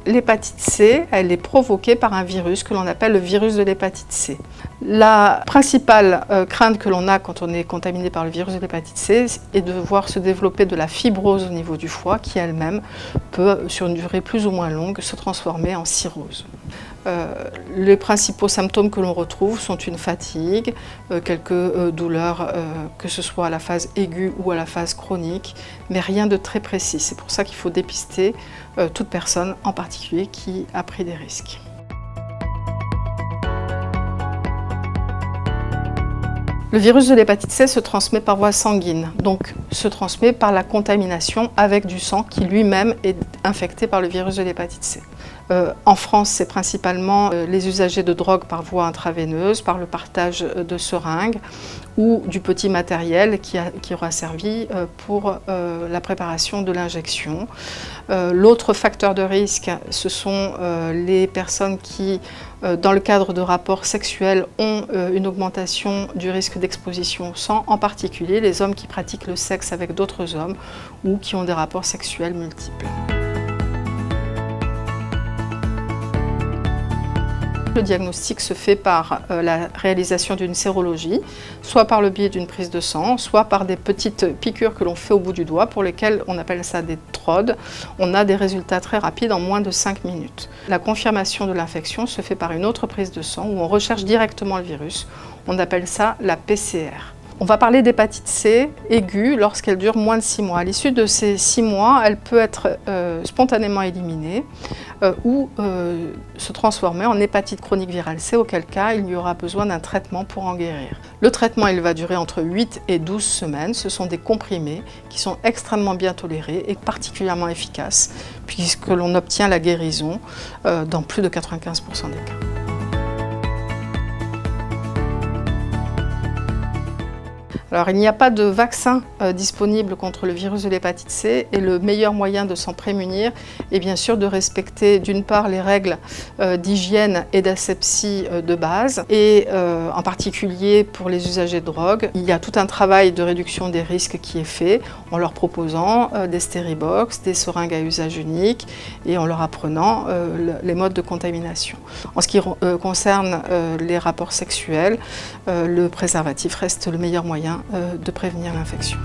l'hépatite C, elle est provoquée par un virus que l'on appelle le virus de l'hépatite C. La principale crainte que l'on a quand on est contaminé par le virus de l'hépatite C est de voir se développer de la fibrose au niveau du foie qui elle-même peut, sur une durée plus ou moins longue, se transformer en cirrhose. Les principaux symptômes que l'on retrouve sont une fatigue, quelques douleurs, que ce soit à la phase aiguë ou à la phase chronique, mais rien de très précis. C'est pour ça qu'il faut dépister toute personne en particulier qui a pris des risques. Le virus de l'hépatite C se transmet par voie sanguine, donc se transmet par la contamination avec du sang qui lui-même est infecté par le virus de l'hépatite C. En France, c'est principalement les usagers de drogue par voie intraveineuse, par le partage de seringues ou du petit matériel qui aura servi pour la préparation de l'injection. L'autre facteur de risque, ce sont les personnes qui, dans le cadre de rapports sexuels, ont une augmentation du risque d'exposition au sang, en particulier les hommes qui pratiquent le sexe avec d'autres hommes ou qui ont des rapports sexuels multiples. Le diagnostic se fait par la réalisation d'une sérologie, soit par le biais d'une prise de sang, soit par des petites piqûres que l'on fait au bout du doigt, pour lesquelles on appelle ça des TROD. On a des résultats très rapides en moins de 5 minutes. La confirmation de l'infection se fait par une autre prise de sang où on recherche directement le virus. On appelle ça la PCR. On va parler d'hépatite C aiguë lorsqu'elle dure moins de 6 mois. À l'issue de ces 6 mois, elle peut être spontanément éliminée ou se transformer en hépatite chronique virale C, auquel cas il y aura besoin d'un traitement pour en guérir. Le traitement il va durer entre 8 et 12 semaines. Ce sont des comprimés qui sont extrêmement bien tolérés et particulièrement efficaces puisque l'on obtient la guérison dans plus de 95% des cas. Alors, il n'y a pas de vaccin disponible contre le virus de l'hépatite C et le meilleur moyen de s'en prémunir est bien sûr de respecter d'une part les règles d'hygiène et d'asepsie de base et en particulier pour les usagers de drogue. Il y a tout un travail de réduction des risques qui est fait en leur proposant des stéribox, des seringues à usage unique et en leur apprenant les modes de contamination. En ce qui concerne les rapports sexuels, le préservatif reste le meilleur moyen de prévenir l'infection.